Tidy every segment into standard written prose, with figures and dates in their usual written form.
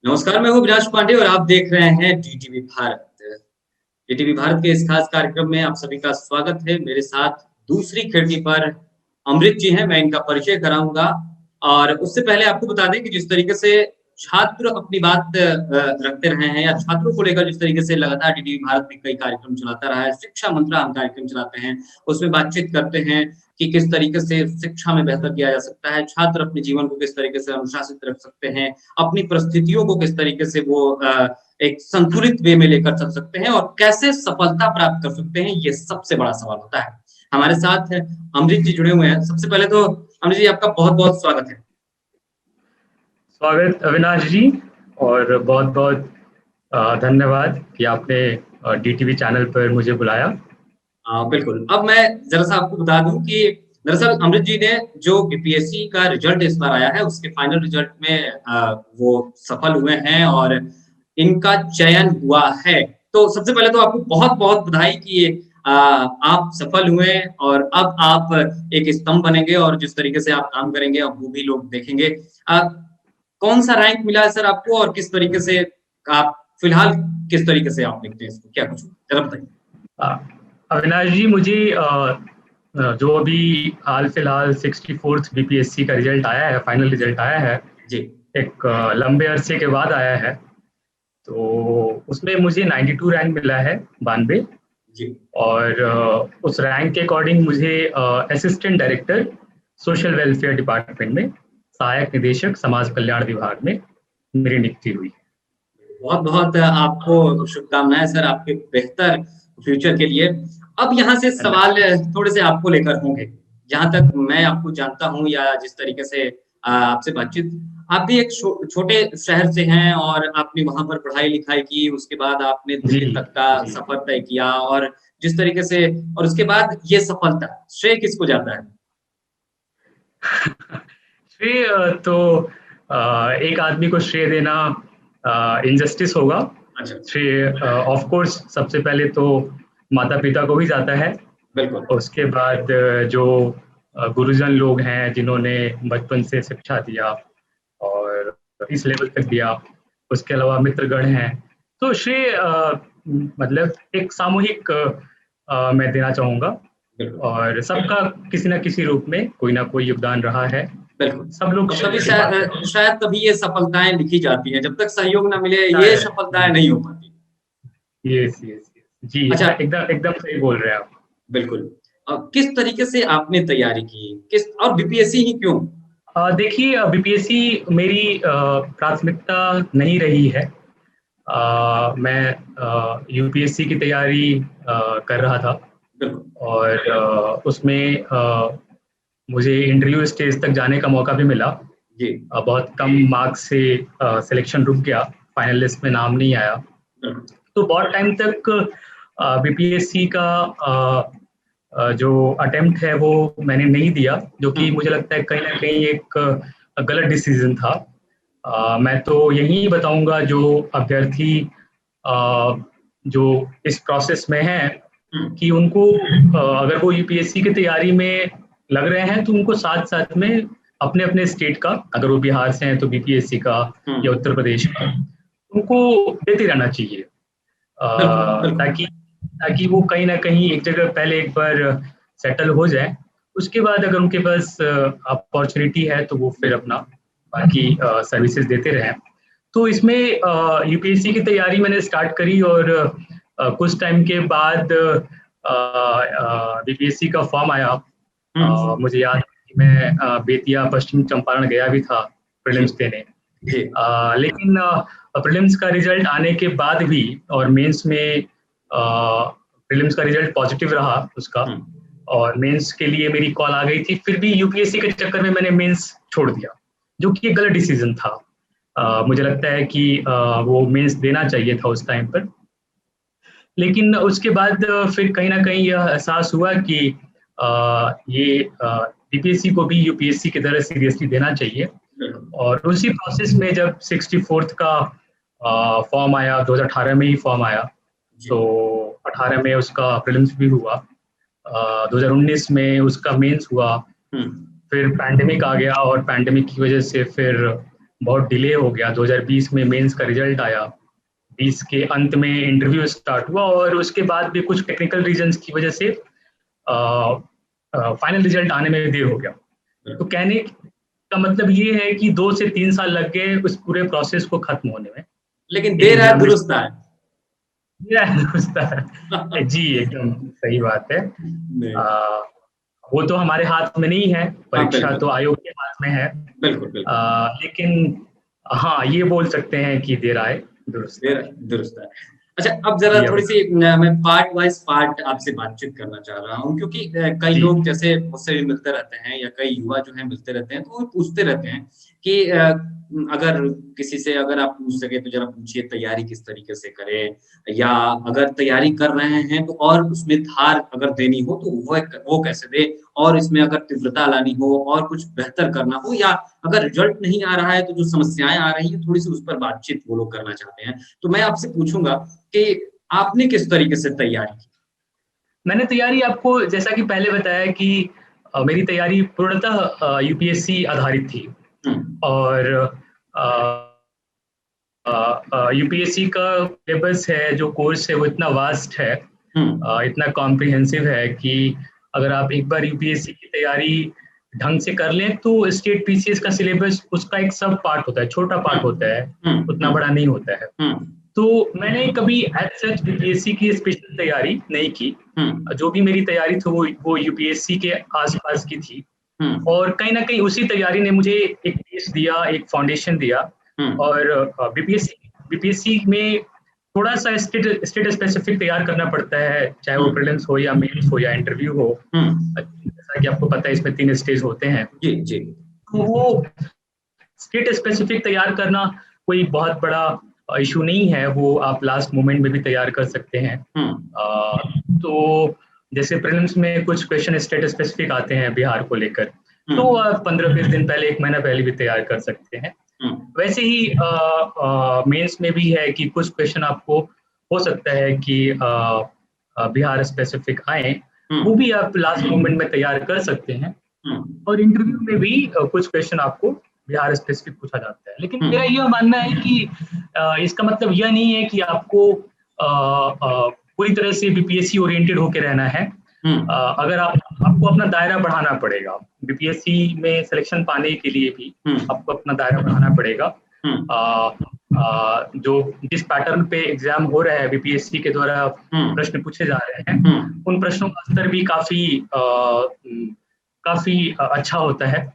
नमस्कार, मैं हूँ विनाश पांडे और आप देख रहे हैं डीटीवी भारत। डीटीवी भारत के इस खास कार्यक्रम में आप सभी का स्वागत है। मेरे साथ दूसरी खिड़की पर अमृत जी हैं, मैं इनका परिचय कराऊँगा और उससे पहले आपको बता दें कि जिस तरीके से छात्र अपनी बात रखते रहे हैं या छात्रों को लेकर जिस तरीके से लगातार डीटीवी भारत में कई कार्यक्रम चलाता रहा है, शिक्षा मंत्रा हम कार्यक्रम चलाते हैं, उसमें बातचीत करते हैं कि किस तरीके से शिक्षा में बेहतर किया जा सकता है, छात्र अपने जीवन को किस तरीके से अनुशासित रख सकते हैं, अपनी परिस्थितियों को किस तरीके से वो एक संतुलित वे में लेकर चल सकते हैं और कैसे सफलता प्राप्त कर सकते हैं, ये सबसे बड़ा सवाल होता है। हमारे साथ अमृत जी जुड़े हुए हैं। सबसे पहले तो अमृत जी आपका बहुत-बहुत स्वागत है। स्वागत अविनाश जी और बहुत-बहुत धन्यवाद कि आपने डीटीवी चैनल पर मुझे बुलाया। बिल्कुल। अब मैं ज़रा-सा आपको बता दूँ कि दरअसल अमृत जी ने जो बीपीएससी का रिज़ल्ट इस बार आया है, उसके फाइनल रिज़ल्ट में वो सफल हुए हैं और इनका चयन हुआ है। तो सबसे पहले तो आपको बहुत-बहुत बधाई कि आप सफल हुए और अब आप एक स्तंभ बनेंगे और जिस तरीके से आप काम करेंगे, अब वो भी लोग देखेंगे। अ, कौन-सा रैंक मिला है सर आपको और किस तरीके से आप फिलहाल किस तरीके से आप देखते हैं इसको? क्या कुछ ज़रा बताइए? अ, अविनाश जी मुझे जो अभी हाल-फिलहाल 64th बीपीएससी का रिज़ल्ट आया है, फाइनल रिज़ल्ट आया है, जी। एक लंबे अरसे के बाद आया है। तो उसमें मुझे 92 रैंक मिला है, 92 जी। और उस रैंक के अकॉर्डिंग मुझे assistant director social welfare department में सहायक निदेशक समाज कल्याण विभाग में मेरी नियुक्ति हुई। बहुत-बहुत आपको शुभकामनाएँ सर आपके बेहतर फ्यूचर के लिए। अब यहाँ से धन्यवाद। सवाल थोड़े से आपको लेकर होंगे। जहाँ तक मैं आपको जानता हूँ या जिस तरीके से आपसे बातचीत आप भी एक छोटे शहर से हैं और आपने वहाँ पर पढ़ाई-लिखाई की, उसके बाद आपने जी, दिल्ली तक का जी। सफ़र तय किया और जिस तरीके से और उसके बाद ये सफलता, श्रेय किसको जाता है? श्रेय तो एक आदमी को श्रेय देना इनजस्टिस होगा। अच्छा, श्रेय ऑफ कोर्स सबसे पहले तो माता-पिता को ही जाता है। बिल्कुल। उसके बाद जो गुरुजन लोग हैं जिन्होंने बचपन से शिक्षा दिया और इस लेवल तक दिया, उसके अलावा मित्रगण हैं। तो श्रेय मतलब एक सामूहिक मैं देना चाहूँगा बिल्कुल, और सबका किसी न किसी रूप में कोई न कोई योगदान रहा है। बिल्कुल। सब लोग और तभी श्रेय के पात्र हैं। शायद तभी ये सफलताएँ लिखी जाती हैं, जब तक सहयोग ना मिले ये शायद। सफलताएँ नहीं हो पाती। Yes, yes, yes. जी, अच्छा, एकदम एकदम सही बोल रहे हैं आप। बिल्कुल। किस तरीके से आपने तैयारी की? किस और बीपीएससी ही क्यों? देखिए बीपीएससी मेरी प्राथमिकता नहीं रही है। मैं यूपीएससी की तैयारी कर रहा था बिल्कुल, और उसमें मुझे इंटरव्यू स्टेज तक जाने का मौका भी मिला। जी, बहुत कम मार्क्स से सिलेक्शन रुक गया, फाइनल लिस्ट में नाम नहीं आया। बिल्कुल। तो बहुत टाइम तक बीपीएससी का जो अटेम्प्ट है वो मैंने नहीं दिया, जो हुँ, कि मुझे लगता है कहीं न कहीं एक गलत डिसीज़न था। मैं तो यही बताऊँगा जो अभ्यर्थी अ, जो इस प्रोसेस में हैं हुँ, कि उनको अगर वो यूपीएससी की तैयारी में लग रहे हैं तो उनको साथ-साथ में अपने-अपने स्टेट का, अगर वो बिहार से हैं तो बीपीएससी का हुँ। या उत्तर प्रदेश का, उनको देते रहना चाहिए। बिल्कुल, बिल्कुल। ताकि ताकि वो कहीं न कहीं एक जगह पहले एक बार सेटल हो जाएँ, उसके बाद अगर उनके पास अपॉर्च्युनिटी है तो वो फिर अपना बाकी सर्विसेज़ देते रहें। तो इसमें यूपीएससी की तैयारी मैंने स्टार्ट करी और कुछ टाइम के बाद बीपीएससी का फॉर्म आया। हुँ, मुझे याद है कि मैं बेतिया, पश्चिम चंपारण गया भी था जी, प्रीलिम्स देने। जी। लेकिन प्रीलिम्स का रिज़ल्ट आने के बाद भी और मेंस में प्रीलिम्स का रिज़ल्ट पॉज़िटिव रहा उसका हुँ, और मेंस के लिए मेरी कॉल आ गई थी। फिर भी यूपीएससी के चक्कर में मैंने मेंस छोड़ दिया, जो कि एक गलत डिसीज़न था। मुझे लगता है कि वो मेंस देना चाहिए था उस टाइम पर। लेकिन उसके बाद फिर कहीं न कहीं यह एहसास हुआ कि ये बीपीएससी को भी यूपीएससी की तरह सीरियसली देना चाहिए बिल्कुल। और उसी प्रोसेस में जब 64th का फॉर्म आया, 2018 में ही फॉर्म आया, जी, तो 18 में उसका प्रीलिम्स भी हुआ। 2019 में उसका मेंस हुआ, हुँ, फिर पैंडेमिक आ गया और पैंडेमिक की वजह से फिर बहुत डिले हो गया। 2020 में मेंस का रिजल्ट आया, 20 के अंत में इंटरव्यू स्टार्ट हुआ और उसके बाद भी कुछ टेक्निकल रीजंस की वजह से फाइनल रिजल्ट आने में देर हो गया। तो कहने का मतलब ये है कि 2 से 3 साल लग गए उस पूरे प्रोसेस को खत्म होने में। लेकिन देर है दुरुस्त है। जी एकदम सही बात है। वो तो हमारे हाथ में नहीं है, परीक्षा तो आयोग के हाथ में है। बिल्कुल बिल्कुल। लेकिन हाँ ये बोल सकते हैं कि देर आए दुरुस्त है। अच्छा, अब जरा थोड़ी सी मैं पार्ट वाइज पार्ट आपसे बातचीत करना चाह रहा हूँ, क्योंकि कई लोग जैसे मुझसे भी मिलते रहते हैं या कई युवा जो है मिलते रहते हैं, तो वो पूछते रहते हैं कि अगर किसी से अगर आप पूछ सके तो जरा पूछिए तैयारी किस तरीके से करें, या अगर तैयारी कर रहे हैं तो और उसमें धार अगर देनी हो तो वो कैसे दे, और इसमें अगर तीव्रता लानी हो और कुछ बेहतर करना हो, या अगर रिजल्ट नहीं आ रहा है तो जो समस्याएं आ रही हैं थोड़ी सी उस पर बातचीत वो लोग करना चाहते हैं। तो मैं आपसे पूछूंगा कि आपने किस तरीके से तैयारी की? मैंने तैयारी आपको जैसा कि पहले बताया कि मेरी तैयारी पूर्णतः यूपीएससी आधारित थी और यूपीएससी का सिलेबस है, जो कोर्स है वो इतना वास्ट है, इतना कॉम्प्रिहेंसिव है कि अगर आप एक बार यूपीएससी की तैयारी ढंग से कर लें तो स्टेट पीसीएस का सिलेबस उसका एक सब पार्ट होता है, छोटा पार्ट होता है, उतना बड़ा नहीं होता है। तो मैंने कभी एज सच यूपीएससी की स्पेशल तैयारी नहीं की। जो भी मेरी तैयारी थी वो यूपीएससी के आसपास की थी, और कहीं ना कहीं उसी तैयारी ने मुझे एक बेस दिया, एक फाउंडेशन दिया। और बीपीएससी में थोड़ा सा स्टेट स्पेसिफिक तैयार करना पड़ता है, चाहे वो प्रीलिम्स हो या मेंस हो या इंटरव्यू हो। जैसा कि आपको पता है इसमें 3 स्टेज होते हैं। जी जी। तो वो स्टेट स्पेसिफिक तैयार करना कोई बहुत बड़ा इशू नहीं है, वो आप लास्ट मोमेंट में भी तैयार कर सकते हैं। तो जैसे प्रीलिम्स में कुछ क्वेश्चन स्टेट स्पेसिफिक आते हैं बिहार को लेकर, तो आप 15-20 दिन पहले, 1 महीना पहले भी तैयार कर सकते हैं। वैसे ही मेंस में भी है कि कुछ क्वेश्चन आपको हो सकता है कि बिहार स्पेसिफिक आए, वो भी आप लास्ट मोमेंट में तैयार कर सकते हैं। और इंटरव्यू में भी कुछ क्वेश्चन आपको बिहार स्पेसिफिक पूछा जाता है। लेकिन मेरा यह मानना है कि इसका मतलब यह नहीं है कि आपको पूरी तरह से बीपीएससी ओरिएंटेड होकर रहना है। अगर आपको अपना दायरा बढ़ाना पड़ेगा, बीपीएससी में सिलेक्शन पाने के लिए भी आपको अपना दायरा बढ़ाना पड़ेगा। जो जिस पैटर्न पे एग्जाम हो रहा है, बीपीएससी के द्वारा प्रश्न पूछे जा रहे हैं, उन प्रश्नों का स्तर भी काफी अच्छा होता है।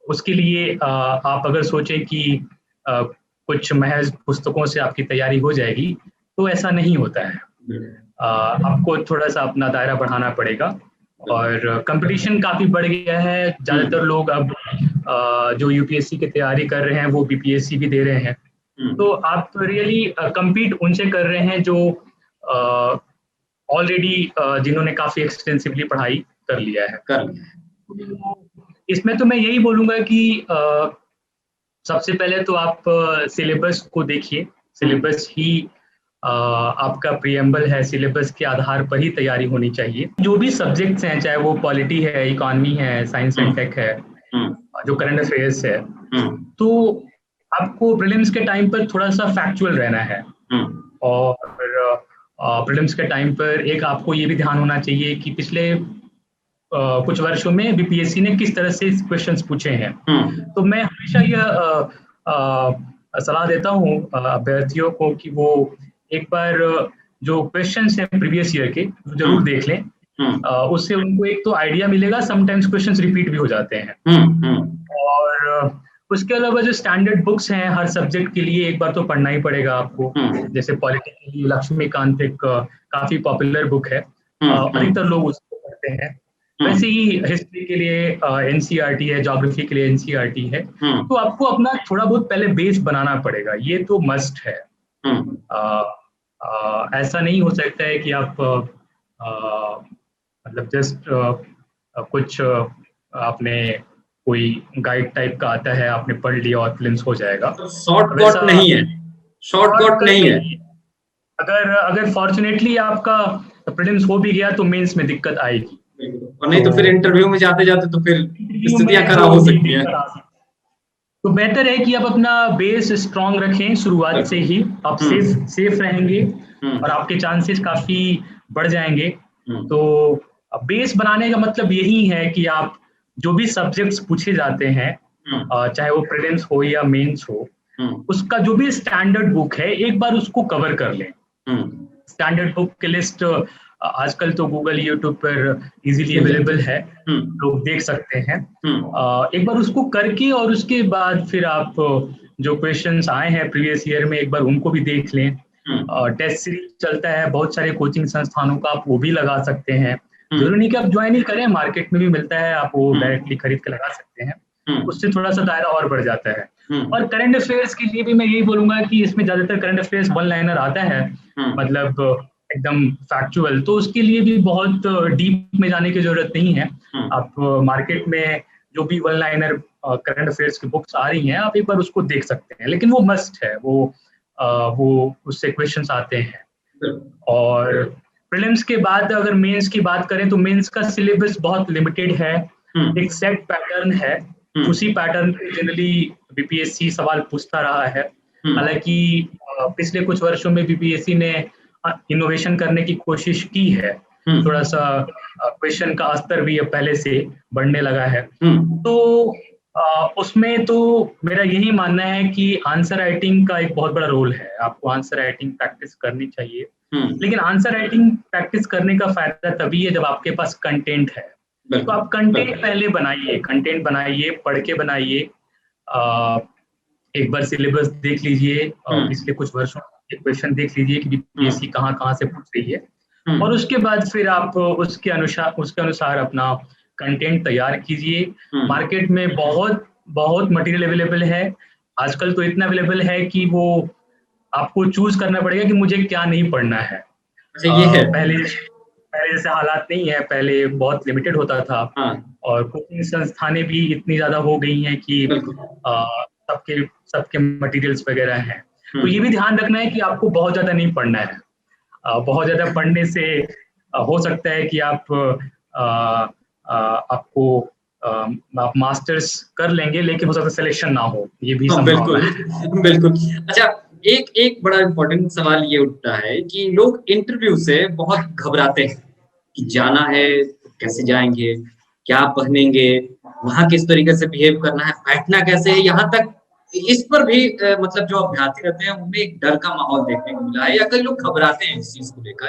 उसके लिए आप अगर सोचें कि कुछ महज पुस्तकों से आपकी तैयारी हो जाएगी, तो ऐसा नहीं होता है। आपको थोड़ा सा अपना दायरा बढ़ाना पड़ेगा, और कंपटीशन काफी बढ़ गया है। ज्यादातर लोग अब जो यूपीएससी की तैयारी कर रहे हैं वो बीपीएससी भी दे रहे हैं। तो आप रियली compete उनसे कर रहे हैं जो ऑलरेडी जिन्होंने काफी एक्सटेंसिवली पढ़ाई कर लिया है। इसमें तो मैं यही बोलूंगा कि सबसे पहले तो आप सिलेबस को देखिए। सिलेबस ही आपका प्रीएम्बल है, सिलेबस के आधार पर ही तैयारी होनी चाहिए। जो भी सब्जेक्ट्स हैं, चाहे वो पॉलिटी है, इकोनॉमी है, साइंस एंड टेक है, जो करंट अफेयर्स है, तो आपको प्रीलिम्स के टाइम पर थोड़ा सा फैक्चुअल रहना है। और प्रीलिम्स के टाइम पर एक आपको ये भी ध्यान होना चाहिए कि पिछले कुछ वर्षों में बीपीएससी ने किस तरह से क्वेश्चंस पूछे हैं। तो मैं हमेशा यह सलाह देता हूँ अभ्यर्थियों को कि वो एक बार जो क्वेश्चंस हैं प्रीवियस ईयर के जरूर देख लें। उससे उनको एक तो आइडिया मिलेगा, समटाइम्स क्वेश्चंस रिपीट भी हो जाते हैं। और उसके अलावा जो स्टैंडर्ड बुक्स हैं हर सब्जेक्ट के लिए एक बार तो पढ़ना ही पड़ेगा आपको। जैसे पॉलिटी के लिए लक्ष्मीकांत एक काफी पॉपुलर बुक है, अधिकतर लोग उसको पढ़ते हैं। वैसे ही हिस्ट्री के लिए एनसीईआरटी है, ज्योग्राफी के लिए एनसीईआरटी है। तो आपको अपना थोड़ा बहुत पहले बेस बनाना पड़ेगा, ये तो मस्ट है। ऐसा नहीं हो सकता है कि आप मतलब जस्ट कुछ आपने कोई गाइड टाइप का आता है, आपने पढ़ लिया और प्रीलिम्स हो जाएगा। शॉर्टकट नहीं है, शॉर्टकट नहीं है। अगर फॉर्चुनेटली आपका प्रीलिम्स हो भी गया तो मेंस में दिक्कत आएगी, और नहीं तो फिर इंटरव्यू में जाते जाते तो फिर स्थितियां खराब हो सकती हैं। तो बेहतर है कि आप अपना बेस स्ट्रांग रखें शुरुआत से ही, आप सेफ रहेंगे और आपके चांसेस काफी बढ़ जाएंगे। तो बेस बनाने का मतलब यही है कि आप जो भी सब्जेक्ट्स पूछे जाते हैं, चाहे वो प्रीलिम्स हो या मेंस हो, उसका जो भी स्टैंडर्ड बुक है एक बार उसको कवर कर लें। स्टैंडर्ड बुक की लिस्ट आजकल तो गूगल, यूट्यूब पर इजीली अवेलेबल है, लोग देख सकते हैं। एक बार उसको करके और उसके बाद फिर आप जो क्वेश्चंस आए हैं प्रीवियस ईयर में एक बार उनको भी देख लें। टेस्ट सीरीज चलता है बहुत सारे कोचिंग संस्थानों का, आप वो भी लगा सकते हैं। जरूरी नहीं कि आप ज्वाइन ही करें, मार्केट में भी मिलता है, आप वो डायरेक्टली खरीद के लगा सकते हैं, उससे थोड़ा सा दायरा और बढ़ जाता है। और करंट अफेयर्स के लिए भी मैं यही बोलूंगा कि इसमें ज्यादातर करंट अफेयर्स वन लाइनर आता है, मतलब एकदम फैक्चुअल, तो उसके लिए भी बहुत डीप में जाने की जरूरत नहीं है। आप मार्केट में जो भी वन लाइनर करंट अफेयर्स की बुक्स आ रही हैं, आप एक बार उसको देख सकते हैं, लेकिन वो मस्ट है, वो उससे क्वेश्चंस आते हैं। और प्रीलिम्स के बाद अगर मेंस की बात करें तो मेंस का सिलेबस बहुत लिमिटेड है, एक सेट पैटर्न है, उसी पैटर्न पे जनरली बीपीएससी सवाल पूछता रहा है। हालांकि पिछले कुछ वर्षों में बीपीएससी ने इनोवेशन करने की कोशिश की है, थोड़ा सा क्वेश्चन का स्तर भी अब पहले से बढ़ने लगा है। तो उसमें तो मेरा यही मानना है कि आंसर राइटिंग का एक बहुत बड़ा रोल है, आपको आंसर राइटिंग प्रैक्टिस करनी चाहिए। लेकिन आंसर राइटिंग प्रैक्टिस करने का फायदा तभी है जब आपके पास कंटेंट है। तो आप कंटेंट पहले बनाइए, कंटेंट बनाइए, पढ़ के बनाइए, एक बार सिलेबस देख लीजिए, पिछले कुछ वर्षों के क्वेश्चन देख लीजिए कि बीपीएससी कहाँ से पूछ रही है, और उसके बाद फिर आप उसके अनुसार अपना कंटेंट तैयार कीजिए। मार्केट में बहुत बहुत मटेरियल अवेलेबल है, आजकल तो इतना अवेलेबल है कि वो आपको चूज करना पड़ेगा कि मुझे क्या नहीं पढ़ना है। ये है। पहले जैसे हालात नहीं है, पहले बहुत लिमिटेड होता था। और कोचिंग संस्थानें भी इतनी ज्यादा हो गई हैं कि सबके मटेरियल्स वगैरह हैं। तो ये भी ध्यान रखना है कि आपको बहुत ज्यादा नहीं पढ़ना है, बहुत ज्यादा पढ़ने से हो सकता है कि आप मास्टर्स कर लेंगे लेकिन हो सकता है सिलेक्शन ना हो, ये भी संभावना है। बिल्कुल। अच्छा, एक बड़ा इम्पोर्टेंट सवाल ये उठता है कि लोग इंटरव्यू से बहुत घबराते हैं कि जाना है तो कैसे जाएंगे, क्या पहनेंगे, वहां किस तरीके से बिहेव करना है, बैठना कैसे है, यहाँ तक इस पर भी मतलब जो अभ्यर्थी रहते हैं उनमें एक डर का माहौल देखने को मिला है, या कई लोग घबराते हैं इस चीज को लेकर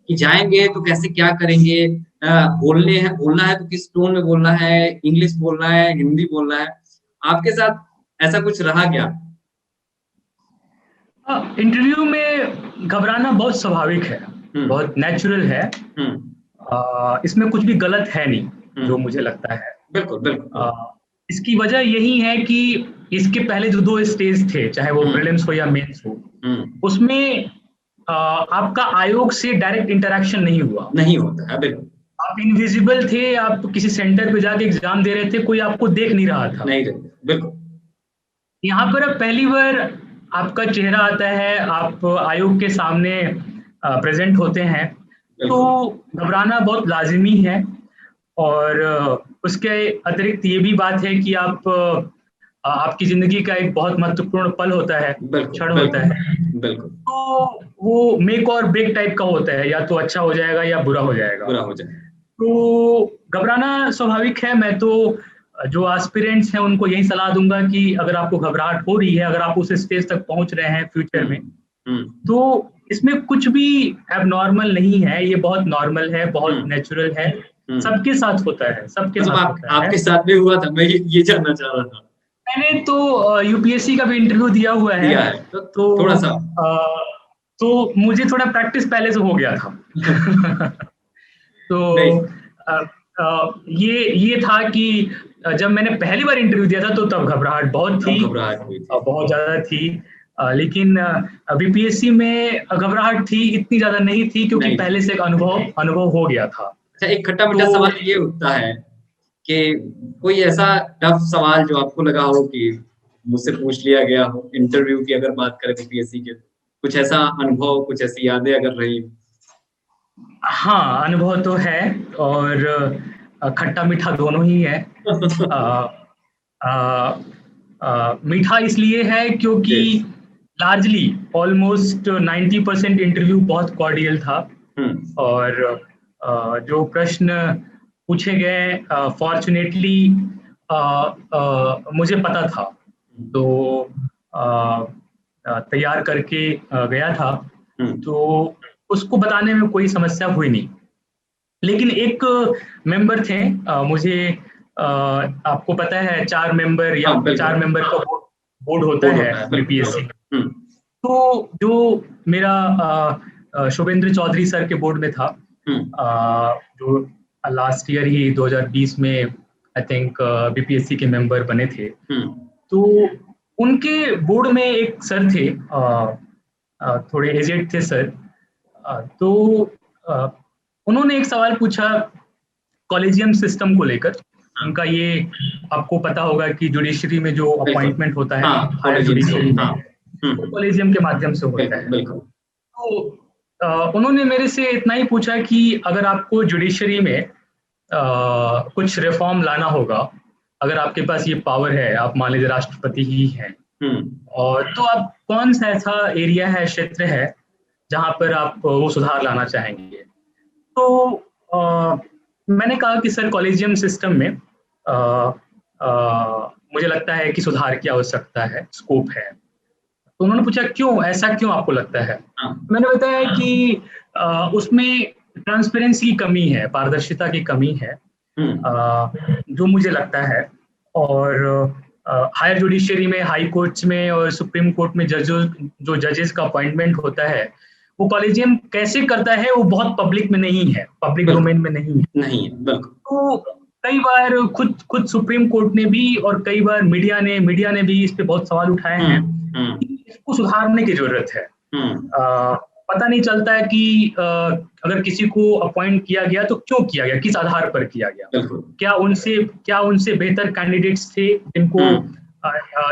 कि जाएंगे तो कैसे क्या करेंगे, बोलना है तो किस टोन में बोलना है, इंग्लिश बोलना है, हिंदी बोलना है। आपके साथ ऐसा कुछ रहा क्या? इंटरव्यू में घबराना बहुत स्वाभाविक है, बहुत नेचुरल है, इसमें कुछ भी गलत है नहीं जो मुझे लगता है। बिल्कुल। इसकी वजह यही है कि इसके पहले जो 2 स्टेज थे, चाहे वो प्रीलिम्स हो या मेंस हो, उसमें आपका आयोग से डायरेक्ट इंटरेक्शन नहीं होता है। बिल्कुल, आप इनविजिबल थे, आप किसी सेंटर पे जाके एग्जाम दे रहे थे, कोई आपको देख नहीं रहा था। बिल्कुल। यहाँ पर अब पहली बार आपका चेहरा आता है, आप आयोग के सामने प्रेजेंट होते हैं, तो घबराना बहुत लाजिमी है। और उसके अतिरिक्त ये भी बात है कि आपकी जिंदगी का एक बहुत महत्वपूर्ण पल होता है, क्षण होता है, तो वो मेक और ब्रेक टाइप का होता है, या तो अच्छा हो जाएगा या बुरा हो जाएगा। तो घबराना स्वाभाविक है। मैं तो जो एस्पिरेंट्स हैं उनको यही सलाह दूंगा कि अगर आपको घबराहट हो रही है, अगर आप उस स्टेज तक पहुंच रहे हैं फ्यूचर में, तो इसमें कुछ भी एबनॉर्मल नहीं है, ये बहुत नॉर्मल है, बहुत नेचुरल है, सबके साथ होता है, सबके साथ होता है। आपके साथ भी हुआ था, मैं ये जानना चाह रहा था। मैंने तो यूपीएससी का भी इंटरव्यू दिया हुआ है, तो थोड़ा सा तो मुझे थोड़ा प्रैक्टिस पहले से हो गया था। तो ये था कि जब मैंने पहली बार इंटरव्यू दिया था तो तब घबराहट बहुत थी, बहुत ज्यादा थी, लेकिन बीपीएससी में घबराहट थी, इतनी ज्यादा नहीं थी, क्योंकि पहले से अनुभव हो गया था। अच्छा, एक खट्टा मीठा सवाल ये उठता है कि कोई ऐसा टफ सवाल जो आपको लगा हो कि मुझसे पूछ लिया गया हो इंटरव्यू की, अगर बात करें बीपीएससी के, कुछ ऐसा अनुभव, कुछ ऐसी यादें अगर रही? हाँ, अनुभव तो है, और खट्टा मीठा दोनों ही है। मीठा इसलिए है क्योंकि लार्जली ऑलमोस्ट 90% इंटरव्यू बहुत कॉर्डियल था और जो प्रश्न पूछे गए फॉर्चुनेटली मुझे पता था, तो तैयार करके गया था, तो उसको बताने में कोई समस्या हुई नहीं। लेकिन एक मेंबर थे, मुझे आपको पता है 4 मेंबर या 4 मेंबर का बोर्ड होता है यूपीएससी। तो जो मेरा शुभेंद्र चौधरी सर के बोर्ड में था, जो लास्ट ईयर ही 2020 में आई थिंक बीपीएससी के मेंबर बने थे, तो उनके बोर्ड में एक सर थे, थोड़े एजेड थे सर, तो उन्होंने एक सवाल पूछा कॉलेजियम सिस्टम को लेकर। उनका ये आपको पता होगा कि जुडिशरी में जो अपॉइंटमेंट होता है हायर जुडिशरी में, वो कॉलेजियम के माध्यम से होता है। तो उन्होंने मेरे से इतना ही पूछा कि अगर आपको जुडिशरी में कुछ रिफॉर्म लाना होगा, अगर आपके पास ये पावर है, आप मान लीजिए राष्ट्रपति ही हैं, और तो आप कौन सा ऐसा एरिया है, क्षेत्र है जहां पर आप वो सुधार लाना चाहेंगे? तो मैंने कहा कि सर कॉलेजियम सिस्टम में मुझे लगता है कि सुधार की आवश्यकता है, स्कोप है। तो उन्होंने पूछा क्यों, ऐसा क्यों आपको लगता है? मैंने बताया कि उसमें ट्रांसपेरेंसी की कमी है, पारदर्शिता की कमी है, जो मुझे लगता है। और हायर जुडिशरी में, हाई कोर्ट्स में और सुप्रीम कोर्ट में जो जजेस का अपॉइंटमेंट होता है, वो कॉलेजियम कैसे करता है, वो बहुत पब्लिक में नहीं है, पब्लिक डोमेन में नहीं है। तो कई बार खुद सुप्रीम कोर्ट ने भी और कई बार मीडिया ने भी इस पे बहुत सवाल उठाए हैं कि इसको सुधारने की जरूरत है। पता नहीं चलता है कि अगर किसी को अपॉइंट किया गया तो क्यों किया गया, किस आधार पर किया गया, क्या उनसे बेहतर कैंडिडेट्स थे जिनको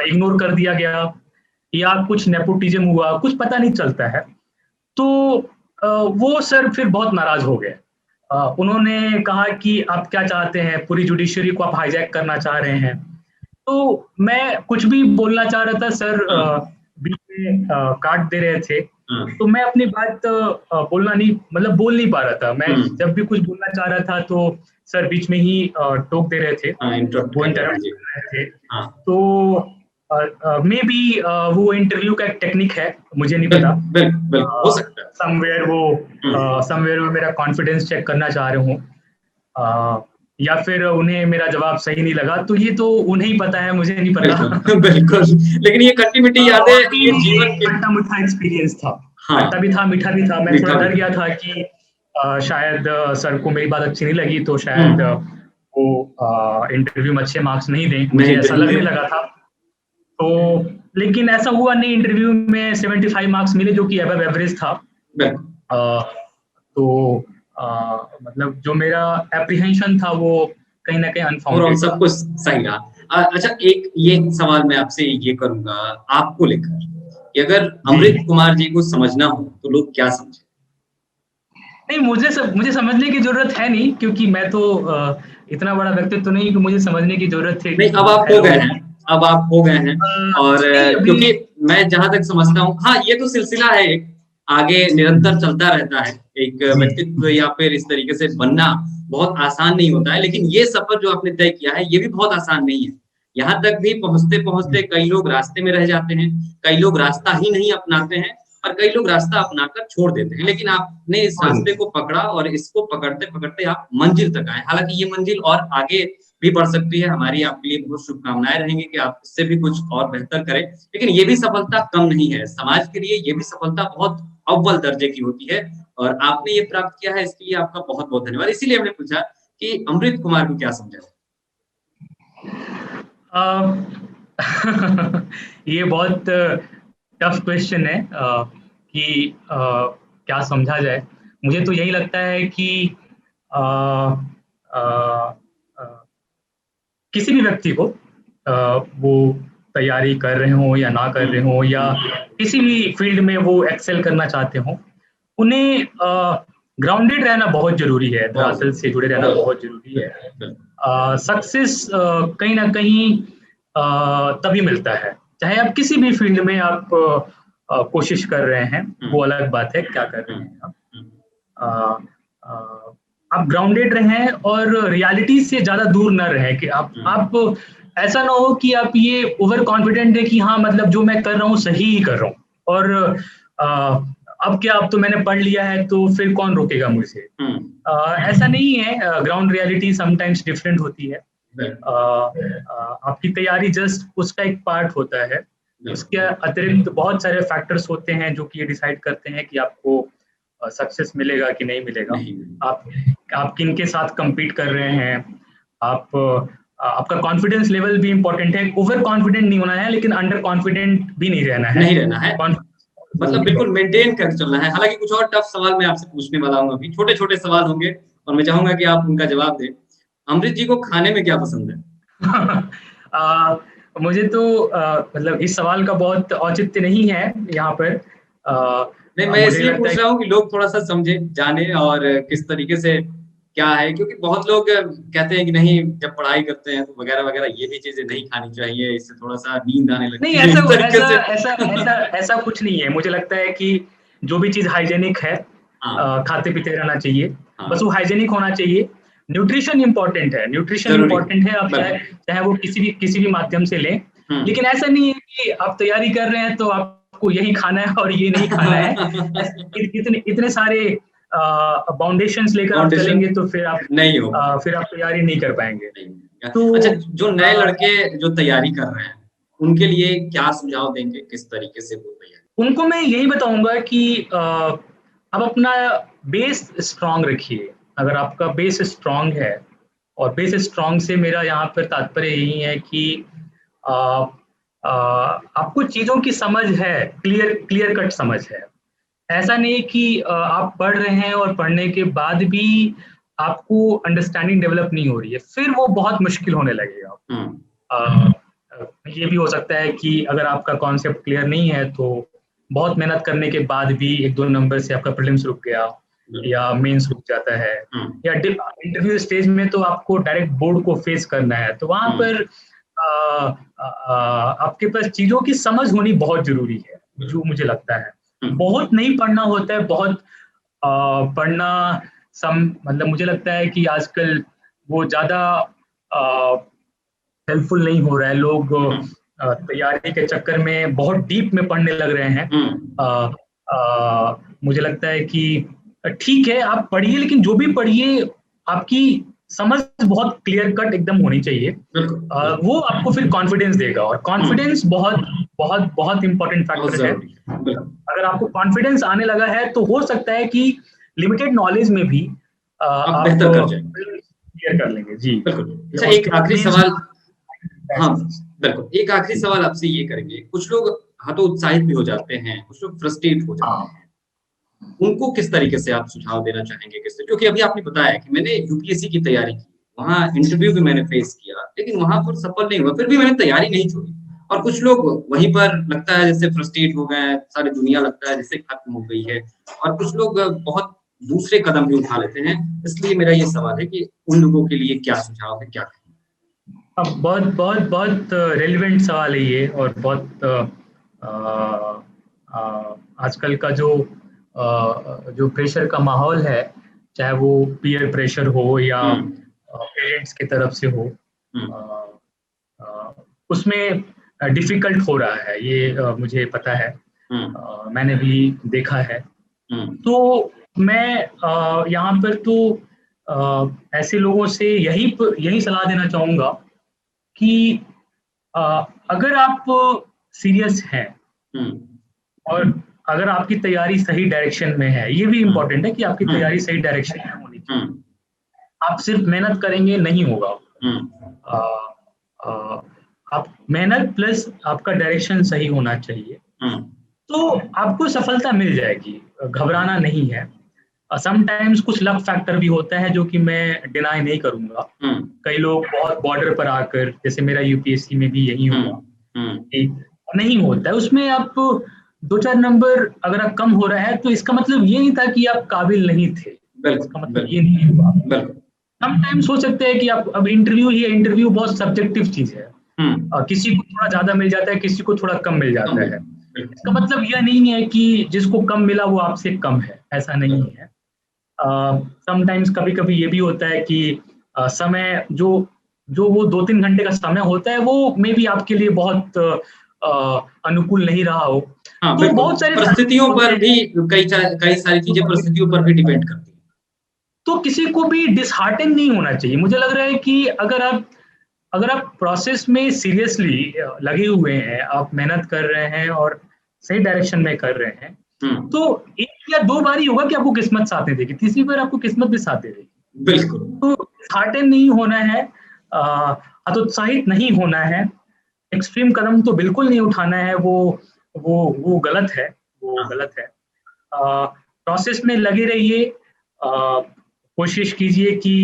इग्नोर कर दिया गया, या कुछ नेपोटिज्म हुआ, कुछ पता नहीं चलता है। तो वो सर फिर बहुत नाराज हो गए। उन्होंने कहा कि आप क्या चाहते हैं, पूरी जुडिशरी को आप हाईजैक करना चाह रहे हैं। तो मैं कुछ भी बोलना चाह रहा था, सर बीच में काट दे रहे थे, तो मैं अपनी बात बोल नहीं पा रहा था। मैं जब भी कुछ बोलना चाह रहा था तो सर बीच में ही टोक दे रहे थे, वो इंटरप्ट कर रहे थे। तो मे बी वो इंटरव्यू का एक टेक्निक है, मुझे नहीं पता, हो सकता है समवेयर वो मेरा कॉन्फिडेंस चेक करना चाह रहे हूँ, या फिर उन्हें मेरा जवाब सही नहीं लगा, तो ये तो उन्हें ही पता है, मुझे नहीं पता। बिल्कुल लेकिन ये खट्टी-मीठी यादें, ये जीवन की खट्टा-मीठा एक्सपीरियंस था। खट्टा भी था, मीठा भी था। मैं थोड़ा डर गया था कि शायद सर को मेरी बात अच्छी नहीं लगी, तो शायद वो इंटरव्यू में अच्छे मार्क्स नहीं दें, मुझे ऐसा लगने लगा था। तो लेकिन ऐसा हुआ नहीं, इंटरव्यू में 75 मार्क्स मिले, जो कि अबव एवरेज था। तो मतलब जो मेरा एप्रीहेंशन था वो कहीं ना कहीं अनफाउंडेड, सब कुछ सही रहा। अच्छा, एक ये सवाल मैं आपसे ये करूंगा आपको लेकर कि अगर अमृत कुमार जी को समझना हो तो लोग क्या समझे? नहीं, मुझे समझने की जरूरत है नहीं, क्योंकि मैं तो इतना बड़ा व्यक्तित्व तो नहीं कि मुझे समझने की जरूरत है। नहीं, अब आप हो गए हैं, और क्योंकि मैं जहां तक समझता हूँ, हाँ, ये तो सिलसिला है, आगे निरंतर चलता रहता है। एक व्यक्तित्व या फिर इस तरीके से बनना बहुत आसान नहीं होता है, लेकिन ये सफर जो आपने तय किया है ये भी बहुत आसान नहीं है। यहाँ तक भी पहुंचते पहुंचते कई लोग रास्ते में रह जाते हैं, कई लोग रास्ता ही नहीं अपनाते हैं, और कई लोग रास्ता अपनाकर छोड़ देते हैं। लेकिन आपने इस रास्ते को पकड़ा और इसको पकड़ते पकड़ते आप मंजिल तक आए। हालांकि ये मंजिल और आगे भी बढ़ सकती है। हमारी आपके लिए बहुत शुभकामनाएं रहेंगी कि आप इससे भी कुछ और बेहतर करें। लेकिन ये भी सफलता कम नहीं है, समाज के लिए ये भी सफलता बहुत अव्वल दर्जे की होती है, और आपने ये प्राप्त किया है, इसके लिए आपका बहुत बहुत धन्यवाद। इसीलिए हमने पूछा कि अमृत कुमार को क्या समझा। ये बहुत टफ क्वेश्चन है कि क्या समझा जाए। मुझे तो यही लगता है कि किसी भी व्यक्ति को वो तैयारी कर रहे हो या ना कर रहे हो, या किसी भी फील्ड में वो एक्सेल करना चाहते हो, उन्हें ग्राउंडेड रहना बहुत जरूरी है, दरअसल से जुड़े रहना बहुत जरूरी है। सक्सेस कहीं ना कहीं तभी मिलता है। चाहे आप किसी भी फील्ड में आप कोशिश कर रहे हैं, वो अलग बात है क्या कर रहे हैं आप। आप ग्राउंडेड रहें और रियलिटी से ज्यादा दूर न रहें कि आप ऐसा ना हो कि आप ये ओवर कॉन्फिडेंट है कि हाँ मतलब जो मैं कर रहा हूँ सही ही कर रहा हूँ, और अब क्या, अब तो मैंने पढ़ लिया है तो फिर कौन रोकेगा मुझे। ऐसा नहीं है, ग्राउंड रियलिटी समटाइम्स डिफरेंट होती है। आपकी तैयारी जस्ट उसका एक पार्ट होता है, उसके अतिरिक्त बहुत सारे फैक्टर्स होते हैं जो कि ये डिसाइड करते हैं कि आपको सक्सेस मिलेगा कि नहीं मिलेगा। आप किन के साथ compete कर रहे हैं, आपका कॉन्फिडेंस लेवल भी इम्पोर्टेंट है। ओवर कॉन्फिडेंट नहीं होना है, लेकिन अंडर कॉन्फिडेंट भी नहीं रहना है। मतलब बिल्कुल मेंटेन कर चलना है। हालांकि कुछ और टफ सवाल मैं आपसे पूछने वाला हूँ अभी, छोटे छोटे सवाल होंगे और मैं चाहूंगा कि आप उनका जवाब दें। अमृत जी को खाने में क्या पसंद है? मुझे तो मतलब इस सवाल का बहुत औचित्य नहीं है यहाँ पर। नहीं, मैं इसलिए पूछ रहा हूँ कि लोग थोड़ा सा समझे, जाने और किस तरीके से क्या है, क्योंकि बहुत लोग कहते हैं कि नहीं जब पढ़ाई करते हैं तो वगैरह वगैरह ये भी चीजें नहीं खानी चाहिए, इससे थोड़ा सा नींद आने लगती है। ऐसा कुछ नहीं है। मुझे लगता है कि जो भी चीज हाइजेनिक है खाते पीते रहना चाहिए, बस वो हाइजेनिक होना चाहिए। न्यूट्रिशन इंपॉर्टेंट है, आप चाहे वो किसी भी माध्यम से लें, लेकिन ऐसा नहीं है कि आप तैयारी कर रहे हैं तो आपको यही खाना है और ये नहीं खाना है। इतने सारे फाउंडेशंस लेकर आप चलेंगे तो फिर आप तैयारी नहीं कर पाएंगे। तो अच्छा, जो नए लड़के जो तैयारी कर रहे हैं उनके लिए क्या सुझाव देंगे, किस तरीके से वो तैयारी? उनको मैं यही बताऊंगा कि आप अपना बेस स्ट्रांग रखिए। अगर आपका बेस स्ट्रांग है, और बेस स्ट्रांग से मेरा यहाँ पर तात्पर्य यही है कि आपको चीजों की समझ है, क्लियर कट समझ है। ऐसा नहीं कि आप पढ़ रहे हैं और पढ़ने के बाद भी आपको अंडरस्टैंडिंग डेवलप नहीं हो रही है, फिर वो बहुत मुश्किल होने लगेगा। ये भी हो सकता है कि अगर आपका कॉन्सेप्ट क्लियर नहीं है तो बहुत मेहनत करने के बाद भी 1-2 नंबर से आपका प्रीलिम्स रुक गया या मेंस रुक जाता है, या इंटरव्यू स्टेज में तो आपको डायरेक्ट बोर्ड को फेस करना है, तो वहां पर आपके पास चीजों की समझ होनी बहुत जरूरी है, जो मुझे लगता है। बहुत नहीं पढ़ना होता है, बहुत पढ़ना मतलब मुझे लगता है कि आजकल वो ज्यादा हेल्पफुल नहीं हो रहा है। लोग तैयारी के चक्कर में बहुत डीप में पढ़ने लग रहे हैं। मुझे लगता है कि ठीक है आप पढ़िए, लेकिन जो भी पढ़िए आपकी समझ बहुत क्लियर कट एकदम होनी चाहिए। वो आपको फिर कॉन्फिडेंस देगा, और कॉन्फिडेंस बहुत बहुत बहुत इंपॉर्टेंट फैक्टर है। अगर आपको कॉन्फिडेंस आने लगा है तो हो सकता है कि लिमिटेड नॉलेज में भी आप बेहतर क्लियर कर लेंगे। जी बिल्कुल। अच्छा, एक आखिरी सवाल। हाँ बिल्कुल, एक आखिरी सवाल आपसे ये करेंगे। कुछ लोग हतोत्साहित भी हो जाते हैं, कुछ लोग फ्रस्ट्रेट हो जाते हैं, उनको किस तरीके से आप सुझाव देना चाहेंगे? क्योंकि अभी आपने बताया कि मैंने यूपीएससी की तैयारी की, वहाँ इंटरव्यू भी मैंने फेस किया, लेकिन वहां पर सफल नहीं हुआ, फिर भी मैंने तैयारी नहीं छोड़ी। और कुछ लोग वहीं पर लगता है जैसे फ्रस्ट्रेट हो गए, सारी दुनिया लगता है जैसे खत्म हो गई है, और कुछ लोग बहुत दूसरे कदम भी उठा लेते हैं। इसलिए मेरा ये सवाल है कि उन लोगों के लिए क्या सुझाव है, क्या कहें? अब बहुत रेलिवेंट सवाल है ये, और बहुत आजकल का जो प्रेशर का माहौल है, चाहे वो पीयर प्रेशर हो या पेरेंट्स की तरफ से हो, उसमें डिफिकल्ट हो रहा है, ये मुझे पता है। मैंने भी देखा है। तो मैं यहाँ पर तो ऐसे लोगों से यही सलाह देना चाहूँगा कि अगर आप सीरियस हैं और अगर आपकी तैयारी सही डायरेक्शन में है, ये भी इम्पोर्टेंट है कि आपकी तैयारी सही डायरेक्शन में होनी चाहिए। आप सिर्फ मेहनत करेंगे नहीं होगा। आप मेहनत प्लस आपका डायरेक्शन सही होना चाहिए, तो आपको सफलता मिल जाएगी। घबराना नहीं है। समटाइम्स कुछ लक फैक्टर भी होता है जो कि मैं डिनाई नहीं करूंगा। कई लोग बहुत बॉर्डर पर आकर, जैसे मेरा यूपीएससी में भी यही हुआ, नहीं होता है उसमें। आप 2-4 नंबर अगर आप कम हो रहा है तो इसका मतलब ये नहीं था कि आप काबिल नहीं थे, इसका मतलब ये नहीं हुआ। समटाइम्स हो सकता है कि आप, अब इंटरव्यू बहुत सब्जेक्टिव चीज है, किसी को थोड़ा ज्यादा मिल जाता है, किसी को थोड़ा कम मिल जाता है। इसका मतलब यह नहीं है कि जिसको कम मिला वो आपसे कम है, ऐसा नहीं है। समटाइम्स कभी कभी ये भी होता है कि समय जो जो वो 2-3 घंटे का समय होता है वो मे बी आपके लिए बहुत अनुकूल नहीं रहा हो। हाँ, तो बहुत सारे परिस्थितियों पर भी कई सारी चीजें परिस्थितियों पर भी डिपेंड करती है। तो किसी को भी डिसहार्टन नहीं होना चाहिए। मुझे लग रहा है कि अगर आप प्रोसेस में सीरियसली लगे हुए हैं, आप मेहनत कर रहे हैं और सही डायरेक्शन में कर रहे हैं, तो 1 या 2 बार ही होगा कि आपको किस्मत साथ नहीं देगी, तीसरी बार आपको किस्मत भी साथ दे देगी। बिल्कुल। तो डिसहार्टन नहीं होना है, हतोत्साहित नहीं होना है, एक्सट्रीम कदम तो बिल्कुल नहीं उठाना है, वो गलत है, वो गलत है। प्रोसेस में लगे रहिए, कोशिश कीजिए कि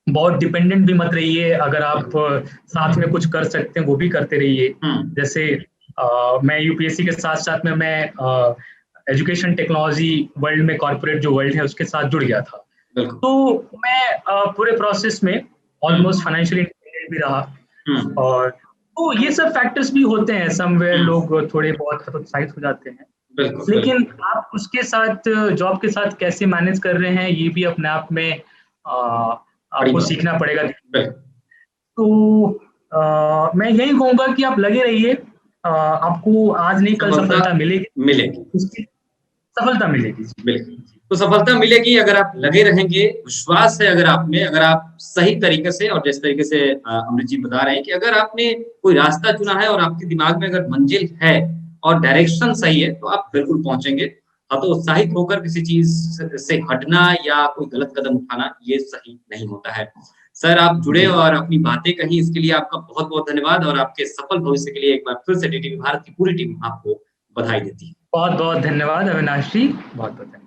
बहुत डिपेंडेंट भी मत रहिए, अगर आप साथ में कुछ कर सकते हैं वो भी करते रहिए। जैसे मैं यूपीएससी के साथ साथ में मैं एजुकेशन टेक्नोलॉजी वर्ल्ड में, कॉर्पोरेट जो वर्ल्ड है उसके साथ जुड़ गया था। तो मैं पूरे प्रोसेस में ऑलमोस्ट फाइनेंशियली इंडिपेंडेंट भी रहा, और तो ये सब फैक्टर्स भी होते हैं, समवेयर लोग थोड़े बहुत हतोत्साहित हो जाते हैं, लेकिन आप उसके साथ जॉब के साथ कैसे मैनेज कर रहे हैं ये भी अपने आप में आपको सीखना पड़ेगा। तो मैं यही कहूंगा कि आप लगे रहिए, आपको आज नहीं कल सफलता मिलेगी, सफलता मिलेगी। बिल्कुल, तो सफलता मिलेगी अगर आप लगे रहेंगे, विश्वास है अगर आप में, अगर आप सही तरीके से, और जिस तरीके से अमृत जी बता रहे हैं कि अगर आपने कोई रास्ता चुना है और आपके दिमाग में अगर मंजिल है और डायरेक्शन सही है तो आप बिल्कुल पहुंचेंगे। तो उत्साहित होकर किसी चीज से हटना या कोई गलत कदम उठाना ये सही नहीं होता है। सर, आप जुड़े और अपनी बातें कही, इसके लिए आपका बहुत-बहुत धन्यवाद, और आपके सफल भविष्य के लिए एक बार फिर से डीटीवी भारत की पूरी टीम आपको बधाई देती है। बहुत-बहुत धन्यवाद अविनाश जी, बहुत-बहुत धन्यवाद।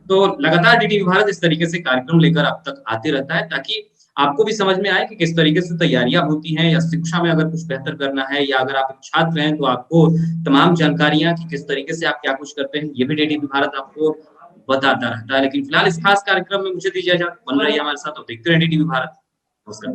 तो लगातार डीटीवी भारत इस तरीके से कार्यक्रम लेकर आप तक आते रहता है, ताकि आपको भी समझ में आए कि किस तरीके से तैयारियां होती हैं, या शिक्षा में अगर कुछ बेहतर करना है, या अगर आप एक छात्र हैं तो आपको तमाम जानकारियां कि किस तरीके से आप क्या कुछ करते हैं, ये भी डीटीवी भारत आपको बताता रहता है। लेकिन फिलहाल इस खास कार्यक्रम में मुझे दीजिए इजाजत, बन रही है हमारे साथ, और देखते रहिए डीटीवी भारत। नमस्कार।